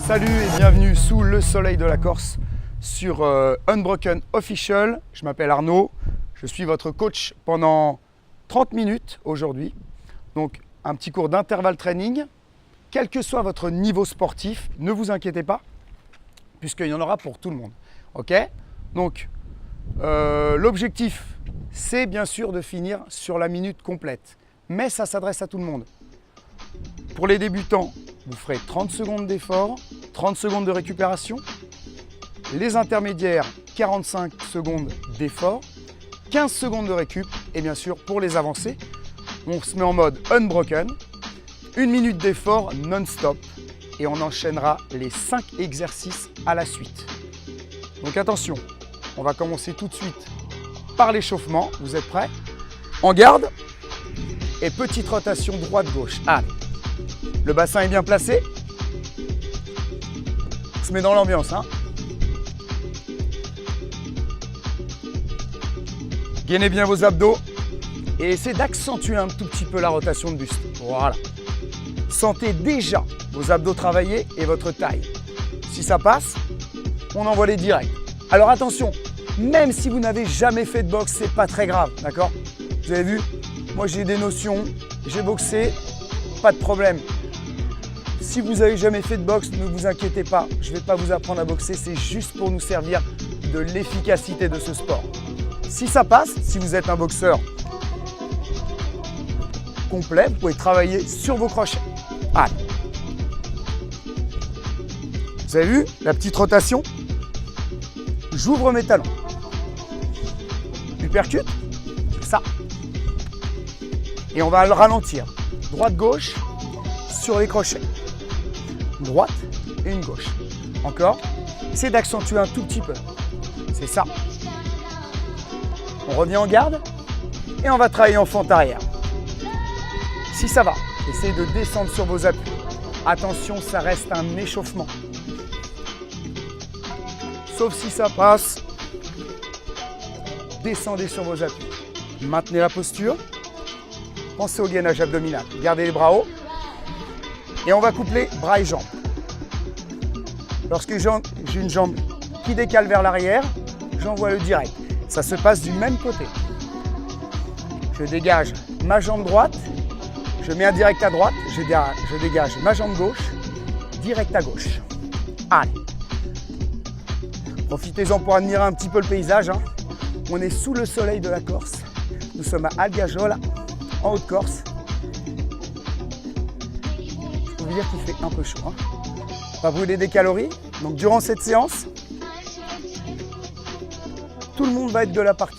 Salut et bienvenue sous le soleil de la Corse sur Unbroken Official. Je m'appelle Arnaud, je suis votre coach pendant 30 minutes aujourd'hui. Donc un petit cours d'intervalle training. Quel que soit votre niveau sportif, ne vous inquiétez pas, puisqu'il y en aura pour tout le monde. Ok? Donc l'objectif, c'est bien sûr de finir sur la minute complète. Mais ça s'adresse à tout le monde. Pour les débutants, vous ferez 30 secondes d'effort, 30 secondes de récupération. Les intermédiaires, 45 secondes d'effort, 15 secondes de récup. Et bien sûr, pour les avancés, on se met en mode unbroken. 1 minute d'effort non-stop. Et on enchaînera les 5 exercices à la suite. Donc attention, on va commencer tout de suite par l'échauffement. Vous êtes prêts? En garde. Et petite rotation droite-gauche. Allez. Le bassin est bien placé. On se met dans l'ambiance. Gainez bien vos abdos et essayez d'accentuer un tout petit peu la rotation de buste. Voilà. Sentez déjà vos abdos travailler et votre taille. Si ça passe, on envoie les directs. Alors attention, même si vous n'avez jamais fait de boxe, c'est pas très grave, d'accord? Vous avez vu, moi j'ai des notions, j'ai boxé, pas de problème. Si vous n'avez jamais fait de boxe, ne vous inquiétez pas, je ne vais pas vous apprendre à boxer, c'est juste pour nous servir de l'efficacité de ce sport. Si ça passe, si vous êtes un boxeur complet, vous pouvez travailler sur vos crochets. Allez. Vous avez vu la petite rotation? J'ouvre mes talons. Uppercut, c'est ça. Et on va le ralentir. Droite-gauche sur les crochets. Droite et une gauche. Encore. C'est d'accentuer un tout petit peu. C'est ça. On revient en garde et on va travailler en fente arrière. Si ça va, essayez de descendre sur vos appuis. Attention, ça reste un échauffement. Sauf si ça passe, descendez sur vos appuis. Maintenez la posture. Pensez au gainage abdominal. Gardez les bras hauts. Et on va coupler bras et jambes. Lorsque j'ai une jambe qui décale vers l'arrière, j'envoie le direct. Ça se passe du même côté. Je dégage ma jambe droite, je mets un direct à droite, je dégage ma jambe gauche, direct à gauche. Allez. Profitez-en pour admirer un petit peu le paysage. On est sous le soleil de la Corse. Nous sommes à Algajola, en Haute-Corse. Je peux vous dire qu'il fait un peu chaud. On va brûler des calories. Donc durant cette séance, tout le monde va être de la partie.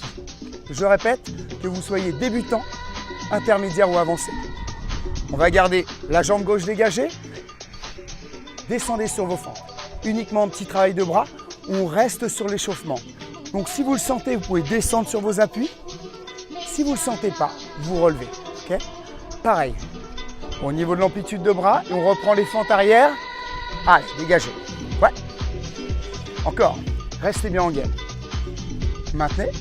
Je répète, que vous soyez débutant, intermédiaire ou avancé. On va garder la jambe gauche dégagée. Descendez sur vos fentes. Uniquement un petit travail de bras. On reste sur l'échauffement. Donc si vous le sentez, vous pouvez descendre sur vos appuis. Si vous ne le sentez pas, vous relevez. Okay? Pareil. Au niveau de l'amplitude de bras, et on reprend les fentes arrière. Allez, dégagez. Ouais. Encore. Restez bien en gaine. Maintenez.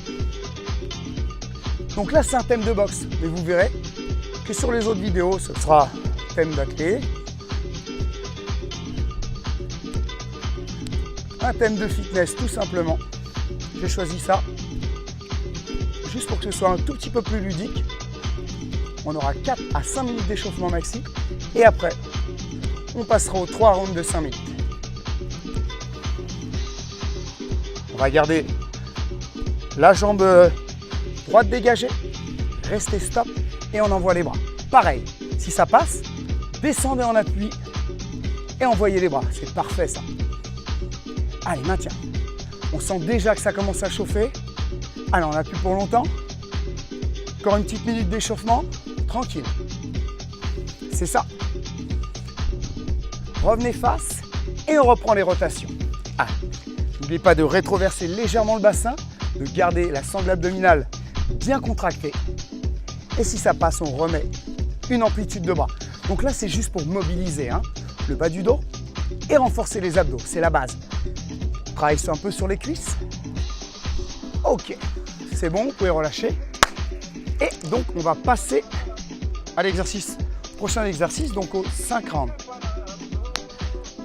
Donc là, c'est un thème de boxe. Mais vous verrez que sur les autres vidéos, ce sera thème d'athlète. Un thème de fitness, tout simplement. J'ai choisi ça. Juste pour que ce soit un tout petit peu plus ludique. On aura 4 à 5 minutes d'échauffement maxi. Et après, on passera aux 3 rounds de 5 minutes. On va garder la jambe droite dégagée. Restez stop et on envoie les bras. Pareil, si ça passe, descendez en appui et envoyez les bras. C'est parfait ça. Allez, maintien. On sent déjà que ça commence à chauffer. Allez, on appuie pour longtemps. Encore une petite minute d'échauffement. Tranquille. C'est ça. Revenez face et on reprend les rotations. Allez. N'oubliez pas de rétroverser légèrement le bassin, de garder la sangle abdominale bien contractée. Et si ça passe, on remet une amplitude de bras. Donc là, c'est juste pour mobiliser le bas du dos et renforcer les abdos. C'est la base. Travaille un peu sur les cuisses. Ok, c'est bon, vous pouvez relâcher. Et donc, on va passer à l'exercice, prochain exercice, donc aux 5 rounds.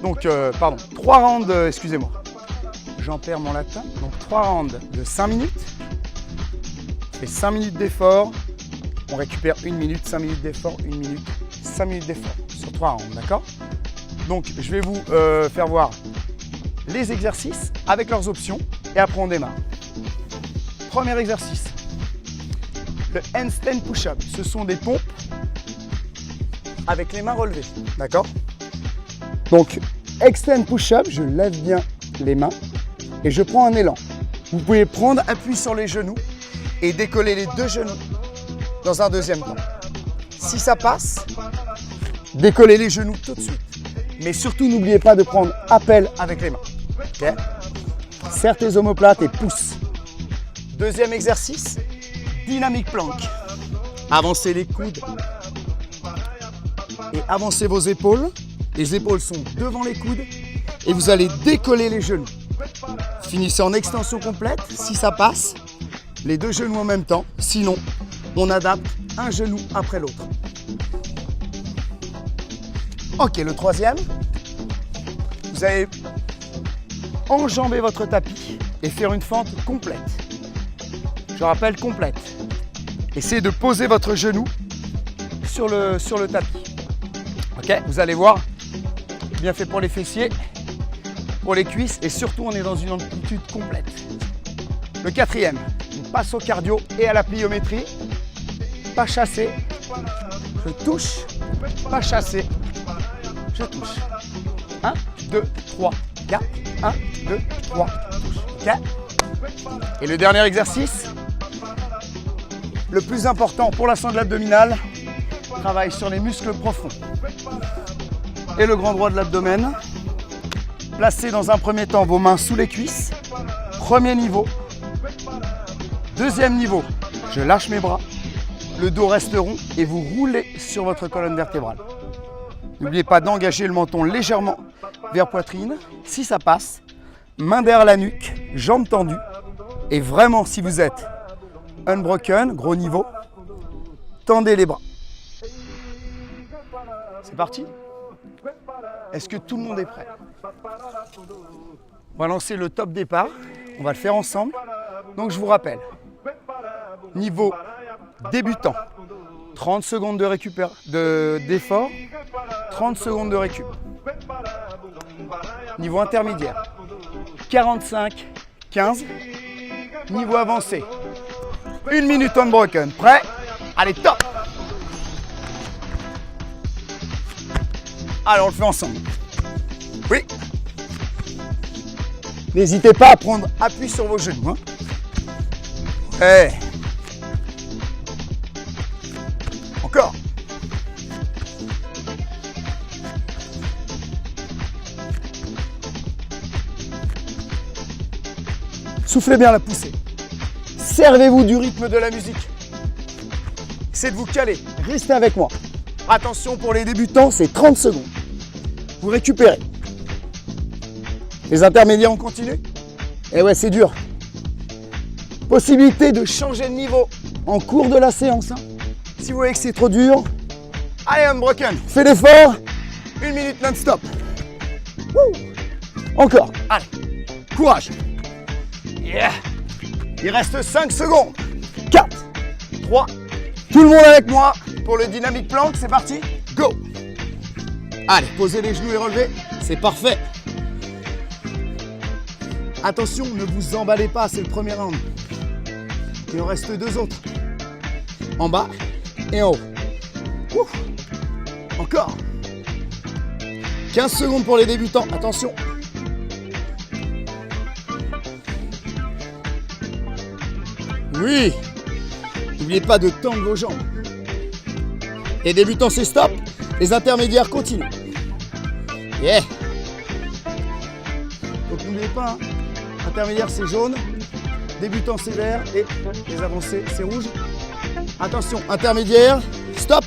Donc, pardon, 3 rounds, excusez-moi. J'en perds mon latin. Donc 3 rounds de 5 minutes. Et 5 minutes d'effort. On récupère 1 minute, 5 minutes d'effort, 1 minute, 5 minutes d'effort sur 3 rounds, d'accord? Donc je vais vous faire voir les exercices avec leurs options et après on démarre. Premier exercice, le handstand push-up. Ce sont des pompes avec les mains relevées, d'accord? Donc extend push-up, je lève bien les mains et je prends un élan. Vous pouvez prendre appui sur les genoux et décoller les 2 genoux dans un deuxième temps. Si ça passe, décollez les genoux tout de suite. Mais surtout, n'oubliez pas de prendre appel avec les mains. Okay? Serre tes omoplates et pousse. Deuxième exercice, dynamic plank. Avancez les coudes et avancez vos épaules. Les épaules sont devant les coudes et vous allez décoller les genoux. Finissez en extension complète. Si ça passe, les 2 genoux en même temps. Sinon, on adapte un genou après l'autre. Ok, le troisième, vous allez enjamber votre tapis et faire une fente complète. Je rappelle complète. Essayez de poser votre genou sur le tapis. Ok, vous allez voir, bien fait pour les fessiers, pour les cuisses et surtout on est dans une amplitude complète. Le quatrième, on passe au cardio et à la pliométrie. Pas chasser, je touche, pas chasser, je touche. 1, 2, 3, 4, 1, 2, 3, touche. Okay. Et le dernier exercice, le plus important pour la sangle abdominale, travaille sur les muscles profonds. Et le grand droit de l'abdomen, placez dans un premier temps vos mains sous les cuisses. Premier niveau. Deuxième niveau, je lâche mes bras. Le dos reste rond et vous roulez sur votre colonne vertébrale. N'oubliez pas d'engager le menton légèrement vers poitrine. Si ça passe, main derrière la nuque, jambes tendues. Et vraiment, si vous êtes unbroken, gros niveau, tendez les bras. C'est parti? Est-ce que tout le monde est prêt? On va lancer le top départ. On va le faire ensemble. Donc je vous rappelle, niveau débutant, 30 secondes d'effort, 30 secondes de récup. Niveau intermédiaire, 45, 15. Niveau avancé, 1 minute unbroken. Prêt? Allez, top! Allez, on le fait ensemble. Oui. N'hésitez pas à prendre appui sur vos genoux. Hein. Hey. Encore. Soufflez bien la poussée. Servez-vous du rythme de la musique. Essayez de vous caler. Restez avec moi. Attention, pour les débutants, c'est 30 secondes. Vous récupérez. Les intermédiaires, on continue? Eh ouais, c'est dur. Possibilité de changer de niveau en cours de la séance. Hein. Si vous voyez que c'est trop dur, allez, unbroken. Fais l'effort. 1 minute non-stop. Encore. Allez, courage. Yeah. Il reste 5 secondes. 4, 3. Tout le monde avec moi pour le dynamic plank. C'est parti. Go. Allez, posez les genoux et relevez. C'est parfait. Attention, ne vous emballez pas, c'est le premier round. Il en reste 2 autres. En bas et en haut. Ouf. Encore. 15 secondes pour les débutants. Attention. Oui. N'oubliez pas de tendre vos jambes. Les débutants, c'est stop. Les intermédiaires continuent. Yeah. Donc n'oubliez pas, hein. Intermédiaire c'est jaune, débutant c'est vert et les avancées c'est rouge. Attention, intermédiaire, stop.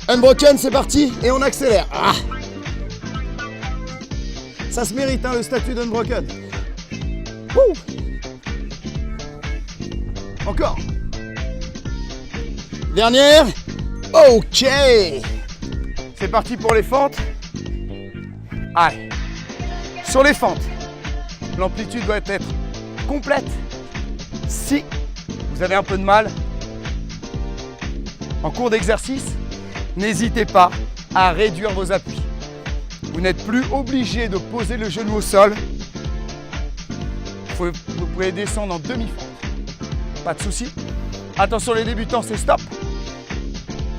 Unbroken, c'est parti et on accélère. Ah. Ça se mérite, hein, le statut d'unbroken. Encore. Dernière. Ok. C'est parti pour les fentes. Allez. Sur les fentes, l'amplitude doit être complète. Si vous avez un peu de mal en cours d'exercice, n'hésitez pas à réduire vos appuis. Vous n'êtes plus obligé de poser le genou au sol. Vous pouvez descendre en demi-fente. Pas de souci. Attention les débutants, c'est stop.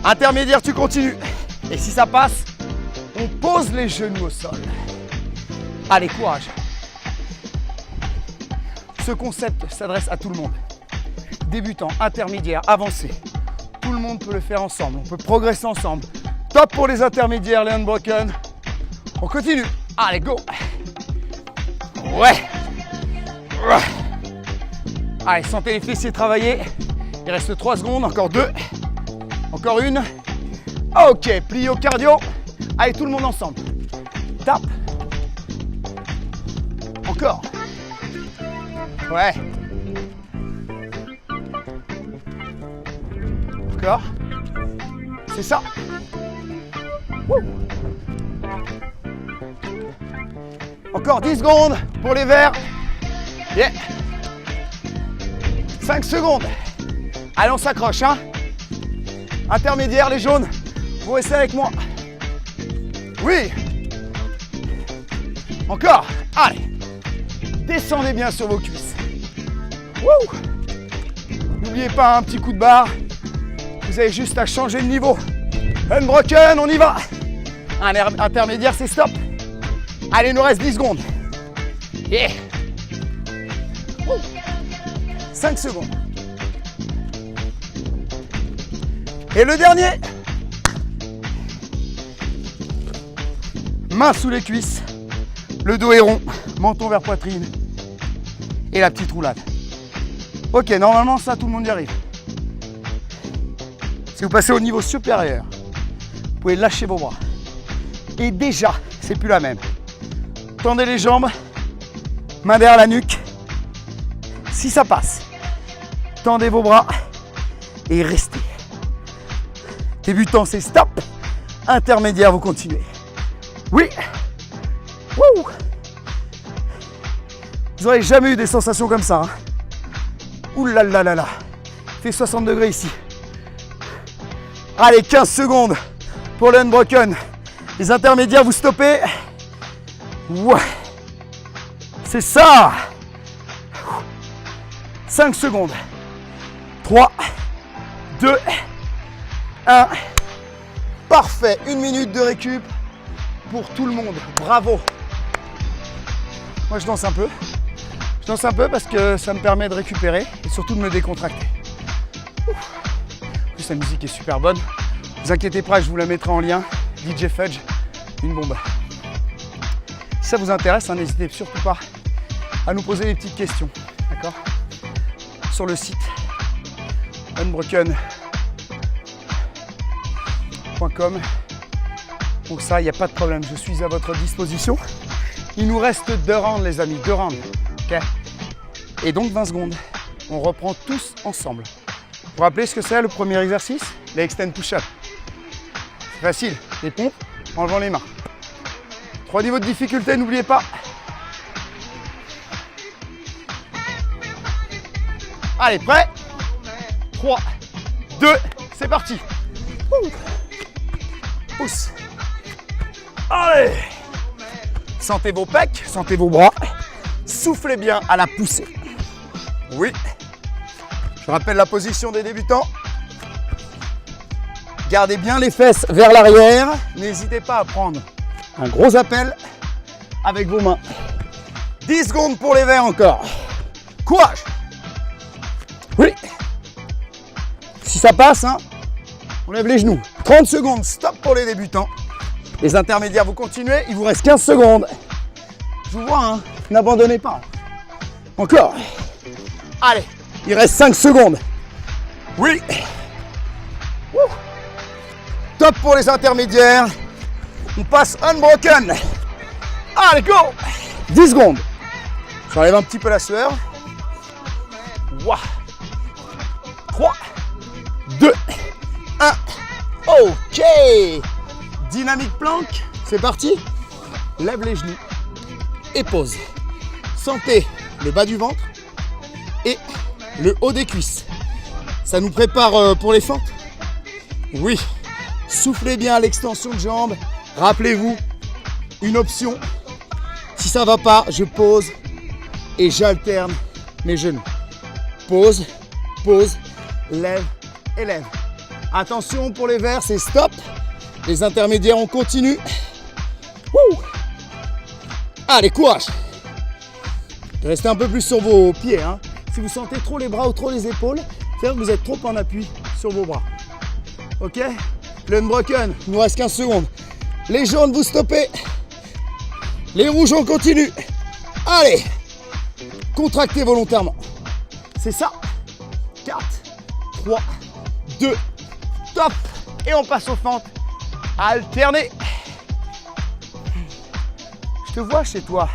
Intermédiaire, tu continues. Et si ça passe, on pose les genoux au sol. Allez, courage. Ce concept s'adresse à tout le monde. Débutant, intermédiaire, avancé. Tout le monde peut le faire ensemble. On peut progresser ensemble. Top pour les intermédiaires, les unbroken. On continue. Allez, go. Ouais. Allez, sentez les fessiers travailler. Il reste 3 secondes. Encore 2. Encore 1. Ok, plie au cardio. Allez, tout le monde ensemble. Tape. Encore. Ouais. Encore. C'est ça. Wouh. Encore 10 secondes pour les verts. Yeah. 5 secondes. Allez, on s'accroche, hein. Intermédiaire, les jaunes. Vous restez avec moi. Oui. Encore. Allez. Descendez bien sur vos cuisses. Wouh. N'oubliez pas un petit coup de barre. Vous avez juste à changer de niveau. Unbroken, on y va. Un intermédiaire, c'est stop. Allez, il nous reste 10 secondes. Yeah. 5 secondes. Et le dernier. Main sous les cuisses. Le dos est rond. Menton vers poitrine. Et la petite roulade. Ok, normalement, ça, tout le monde y arrive. Si vous passez au niveau supérieur, vous pouvez lâcher vos bras. Et déjà, c'est plus la même. Tendez les jambes, main derrière la nuque. Si ça passe, tendez vos bras et restez. Débutant, c'est stop. Intermédiaire, vous continuez. Oui. Wouh. Vous n'aurez jamais eu des sensations comme ça. Hein. Ouh là là là là. Il fait 60 degrés ici. Allez, 15 secondes pour le unbroken. Les intermédiaires, vous stoppez. Ouais. C'est ça. 5 secondes. 3, 2, 1. Parfait. 1 minute de récup pour tout le monde. Bravo. Moi, je danse un peu. Je danse un peu parce que ça me permet de récupérer et surtout de me décontracter. En plus, la musique est super bonne. Ne vous inquiétez pas, je vous la mettrai en lien. DJ Fudge, une bombe. Si ça vous intéresse, hein, n'hésitez surtout pas à nous poser des petites questions. D'accord ? Sur le site unbroken.com. Donc ça, il n'y a pas de problème, je suis à votre disposition. Il nous reste 2 rounds, les amis, 2 rounds. Okay. Et donc 20 secondes. On reprend tous ensemble. Vous vous rappelez ce que c'est le premier exercice? Les extend push-up. C'est facile, les pompes en levant les mains. 3 niveaux de difficulté, n'oubliez pas. Allez, prêt? 3, 2, c'est parti. Pousse. Allez. Sentez vos pecs, sentez vos bras. Soufflez bien à la poussée. Oui. Je rappelle la position des débutants. Gardez bien les fesses vers l'arrière. N'hésitez pas à prendre un gros appel avec vos mains. 10 secondes pour les verts encore. Courage. Oui. Si ça passe, hein, on lève les genoux. 30 secondes, stop pour les débutants. Les intermédiaires, vous continuez. Il vous reste 15 secondes. Je vous vois, hein, n'abandonnez pas. Encore. Allez, il reste 5 secondes. Oui. Wouh. Top pour les intermédiaires. On passe unbroken. Allez, go. 10 secondes. J'enlève un petit peu la sueur. Wow. 3, 2, 1. Ok. Dynamique plank. C'est parti. lève les genoux et pose. Sentez le bas du ventre et le haut des cuisses. Ça nous prépare pour les fentes? Oui. Soufflez bien à l'extension de jambes. Rappelez-vous, une option. Si ça ne va pas, je pose et j'alterne mes genoux. Pose, pose, lève et lève. Attention pour les verts, c'est stop. Les intermédiaires, on continue. Wouh. Allez, courage. Restez un peu plus sur vos pieds. Hein. Si vous sentez trop les bras ou trop les épaules, c'est-à-dire que vous êtes trop en appui sur vos bras. Ok? L'unbroken, il nous reste 15 secondes. Les jaunes, vous stoppez. Les rouges, on continue. Allez, contractez volontairement. C'est ça. 4, 3, 2, top. Et on passe aux fentes. Alterner. Je te vois chez toi.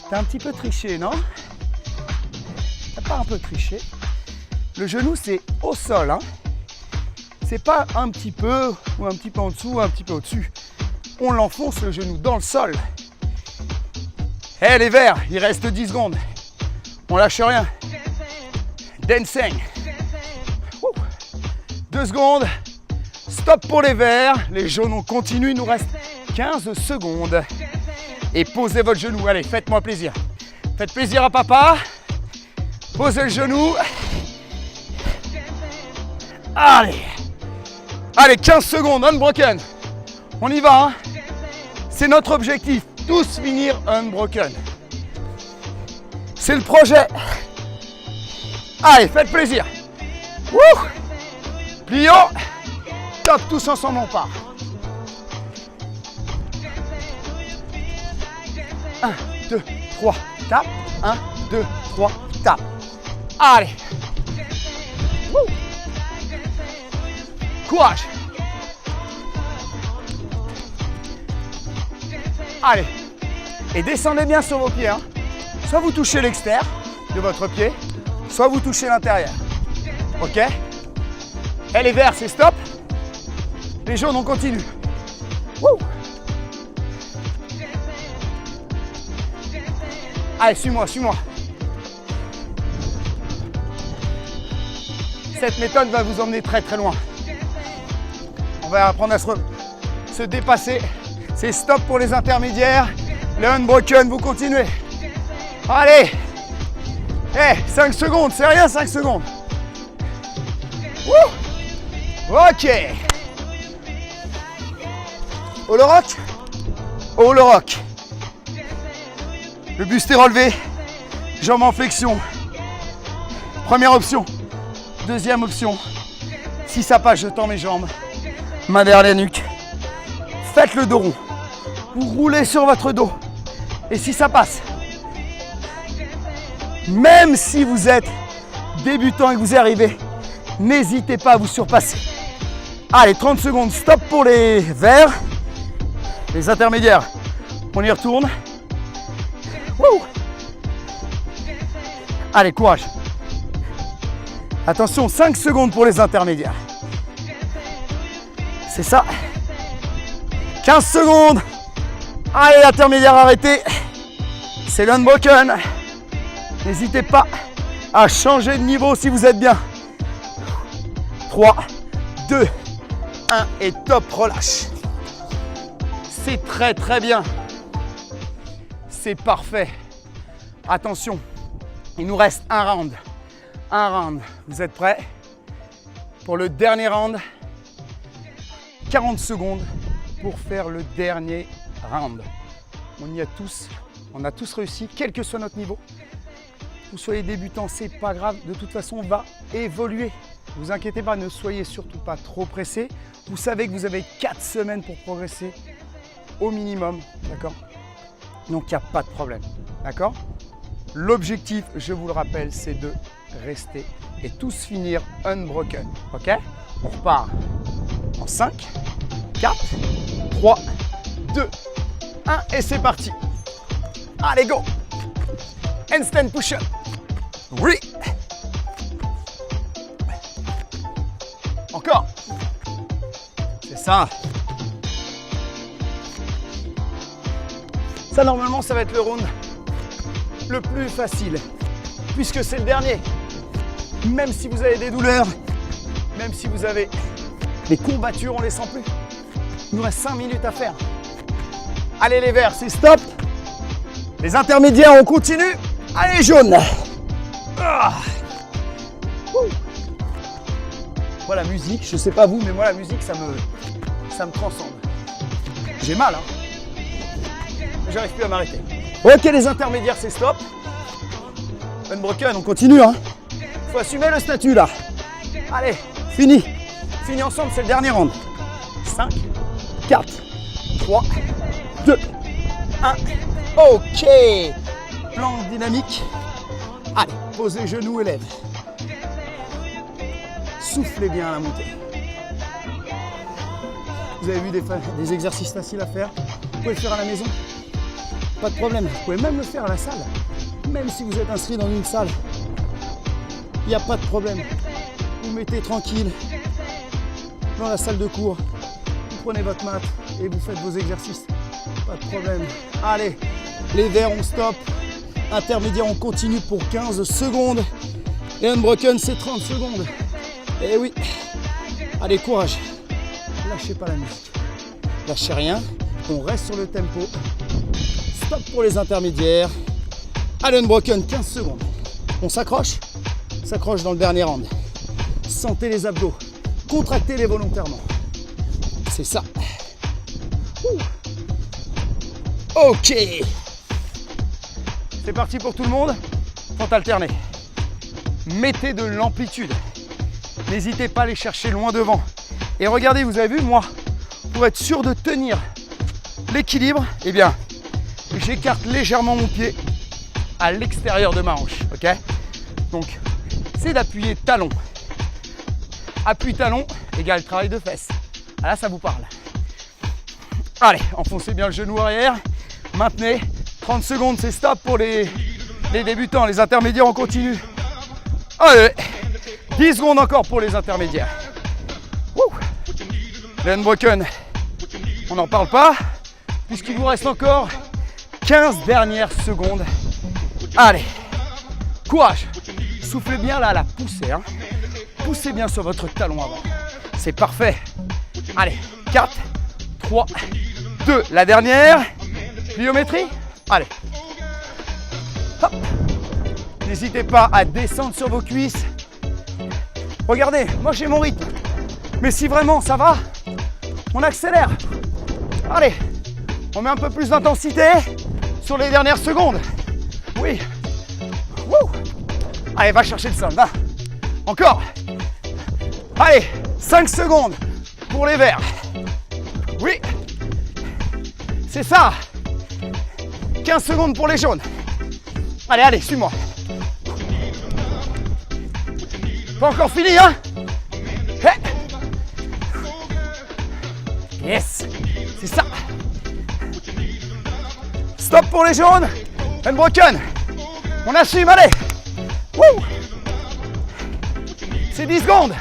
T'as un petit peu triché, non? T'as pas un peu triché? Le genou, c'est au sol, hein. C'est pas un petit peu, ou un petit peu en dessous, ou un petit peu au-dessus. On l'enfonce le genou dans le sol. Les verts, il reste 10 secondes. On lâche rien. Dancing. 2 secondes. Stop pour les verts. Les jaunes, on continue. Il nous reste 15 secondes. Et posez votre genou. Allez, faites-moi plaisir. Faites plaisir à papa. Posez le genou. Allez. Allez, 15 secondes, unbroken. On y va, hein. C'est notre objectif. Tous finir unbroken. C'est le projet. Allez, faites plaisir. Wouh. Plio. Top, tous ensemble, on part. 1, 2, 3, tape. 1, 2, 3, tape. Allez. Wouh. Courage. Allez. Et descendez bien sur vos pieds. Hein. Soit vous touchez l'extérieur de votre pied, soit vous touchez l'intérieur. Ok? Et les verts, c'est stop. Les jaunes, on continue. Wouh. Allez, suis-moi, suis-moi. Cette méthode va vous emmener très très loin. On va apprendre à se dépasser. C'est stop pour les intermédiaires. Le unbroken, vous continuez. Allez. 5 secondes, c'est rien 5 secondes. Wouh. Ok. All rock. All rock. Le buste est relevé. Jambes en flexion. Première option. Deuxième option. Si ça passe, je tends mes jambes. Main derrière la nuque. Faites le dos rond. Vous roulez sur votre dos. Et si ça passe, même si vous êtes débutant et que vous y arrivez, n'hésitez pas à vous surpasser. Allez, 30 secondes. Stop pour les verts. Les intermédiaires, on y retourne. Wouh. Allez, courage. Attention, 5 secondes pour les intermédiaires. C'est ça. 15 secondes. Allez, intermédiaire arrêté. C'est l'unbroken. N'hésitez pas à changer de niveau si vous êtes bien. 3, 2, 1 et top, relâche. C'est très très bien. C'est parfait. Attention, il nous reste un round. Un round. Vous êtes prêts? Pour le dernier round, 40 secondes pour faire le dernier round. On y a tous, on a tous réussi, quel que soit notre niveau. Vous soyez débutant, c'est pas grave. De toute façon, on va évoluer. Ne vous inquiétez pas, ne soyez surtout pas trop pressés. Vous savez que vous avez 4 semaines pour progresser au minimum, d'accord? Donc, il n'y a pas de problème, d'accord? L'objectif, je vous le rappelle, c'est de rester et tous finir unbroken, ok? On repart en 5, 4, 3, 2, 1 et c'est parti. Allez, go! Handstand push-up. Oui. Encore. C'est ça. Ça, normalement, ça va être le round le plus facile, puisque c'est le dernier. Même si vous avez des douleurs, même si vous avez des courbatures, on les sent plus. Il nous reste 5 minutes à faire. Allez les verts, c'est stop. Les intermédiaires, on continue. Allez jaune. Ah. Moi la musique, je sais pas vous, mais moi la musique ça me transcende. J'ai mal, hein. J'arrive plus à m'arrêter. Ok, les intermédiaires, c'est stop. Unbroken, on continue, hein. Faut assumer le statut là. Allez, fini. Fini ensemble, c'est le dernier round. 5, 4, 3, 2, 1. Ok. Plan dynamique. Allez, posez genoux et lèvres. Soufflez bien à la montée. Vous avez vu des exercices faciles à faire. Vous pouvez le faire à la maison. Pas de problème. Vous pouvez même le faire à la salle. Même si vous êtes inscrit dans une salle. Il n'y a pas de problème. Vous mettez tranquille dans la salle de cours. Vous prenez votre mat et vous faites vos exercices. Pas de problème. Allez, les verts, on stop. Intermédiaire, on continue pour 15 secondes. Et unbroken, c'est 30 secondes. Et oui. Allez, courage. Lâchez pas la musique. Lâchez rien. On reste sur le tempo. Stop pour les intermédiaires. Allez, unbroken, 15 secondes. On s'accroche. S'accroche dans le dernier round. Sentez les abdos. Contractez-les volontairement. C'est ça. Ok. C'est parti pour tout le monde. Faut alterner. Mettez de l'amplitude. N'hésitez pas à aller chercher loin devant. Et regardez, vous avez vu, moi, pour être sûr de tenir l'équilibre, eh bien, j'écarte légèrement mon pied à l'extérieur de ma hanche. Ok ? Donc, c'est d'appuyer talon. Appui talon égale travail de fesses. Ah là, ça vous parle. Allez, enfoncez bien le genou arrière. Maintenez. 30 secondes, c'est stop pour les débutants. Les intermédiaires, on continue. Allez, 10 secondes encore pour les intermédiaires. Le unbroken, on n'en parle pas, puisqu'il vous reste encore 15 dernières secondes. Allez, courage. Soufflez bien là, la poussée. Hein. Poussez bien sur votre talon avant. C'est parfait. Allez, 4, 3, 2. La dernière. Pliométrie. Allez. Hop. N'hésitez pas à descendre sur vos cuisses. Regardez, moi j'ai mon rythme. Mais si vraiment ça va, on accélère. Allez, on met un peu plus d'intensité sur les dernières secondes. Oui. Wouh. Allez, va chercher le sol, va. Encore. Allez, 5 secondes pour les verts. Oui. C'est ça. 15 secondes pour les jaunes. Allez, allez, suis-moi. Pas encore fini, hein? Hey. Yes, c'est ça. Stop pour les jaunes. Unbroken. On assume, allez. Wouh. C'est 10 secondes.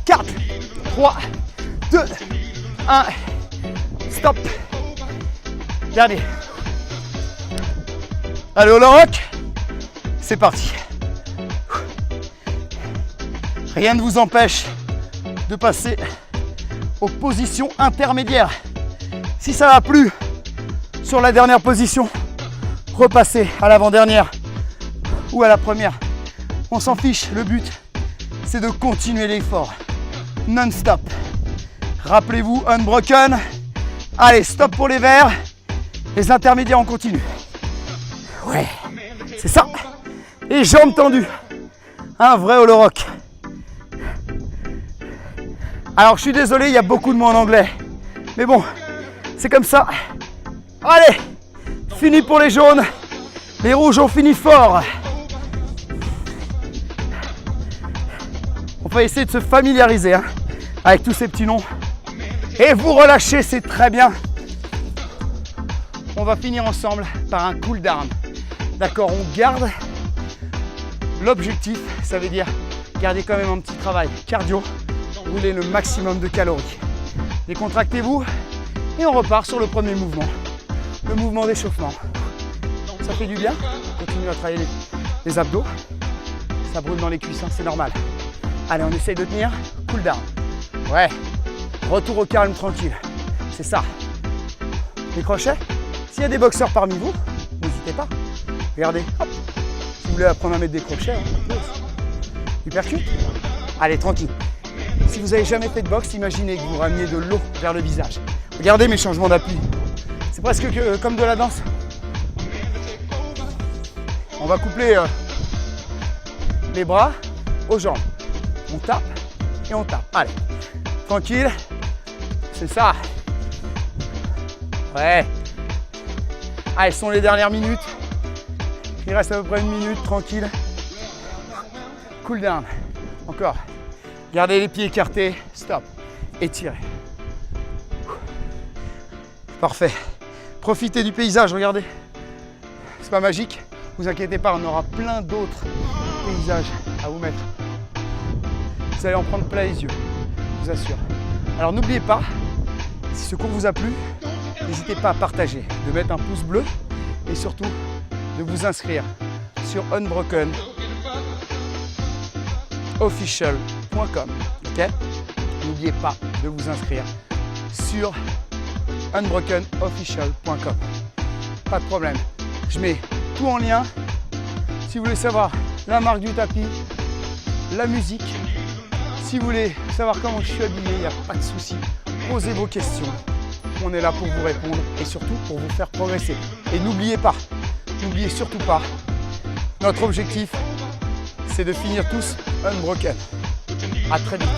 4, 3, 2, 1. Stop. Dernier. Allez, au rock. C'est parti. Rien ne vous empêche de passer aux positions intermédiaires. Si ça va plus sur la dernière position, repassez à l'avant-dernière ou à la première. On s'en fiche, le but c'est de continuer l'effort non-stop. Rappelez-vous, unbroken. Allez, stop pour les verts. Les intermédiaires, on continue. Ouais, c'est ça. Et jambes tendues. Un vrai holo rock. Alors, je suis désolé, il y a beaucoup de mots en anglais. Mais bon, c'est comme ça. Allez, fini pour les jaunes. Les rouges ont fini fort. On va essayer de se familiariser hein, avec tous ces petits noms. Et vous relâchez, c'est très bien. On va finir ensemble par un cool down. D'accord, on garde l'objectif, ça veut dire garder quand même un petit travail cardio, rouler le maximum de calories. Décontractez-vous et on repart sur le premier mouvement, le mouvement d'échauffement. Ça fait du bien, continuez à travailler les abdos, ça brûle dans les cuisses, hein, c'est normal. Allez, on essaye de tenir, cool down. Ouais, retour au calme tranquille, c'est ça. Les crochets, s'il y a des boxeurs parmi vous, n'hésitez pas. Regardez, hop, si vous voulez apprendre à mettre des crochets, hypercute. Allez, tranquille. Si vous n'avez jamais fait de boxe, imaginez que vous rameniez de l'eau vers le visage. Regardez mes changements d'appui. C'est presque comme de la danse. On va coupler les bras aux jambes. On tape et on tape. Allez, tranquille. C'est ça. Ouais. Allez, ce sont les dernières minutes. Il reste à peu près 1 minute, tranquille. Cool down. Encore. Gardez les pieds écartés. Stop. Étirez. Parfait. Profitez du paysage, regardez. C'est pas magique. Vous inquiétez pas, on aura plein d'autres paysages à vous mettre. Vous allez en prendre plein les yeux, je vous assure. Alors n'oubliez pas, si ce cours vous a plu, n'hésitez pas à partager, de mettre un pouce bleu et surtout de vous inscrire sur unbrokenofficial.com. Okay? N'oubliez pas de vous inscrire sur unbrokenofficial.com. Pas de problème, je mets tout en lien. Si vous voulez savoir la marque du tapis, la musique, si vous voulez savoir comment je suis habillé, il n'y a pas de souci. Posez vos questions. On est là pour vous répondre et surtout pour vous faire progresser. Et n'oubliez surtout pas, notre objectif, c'est de finir tous unbroken. À très vite.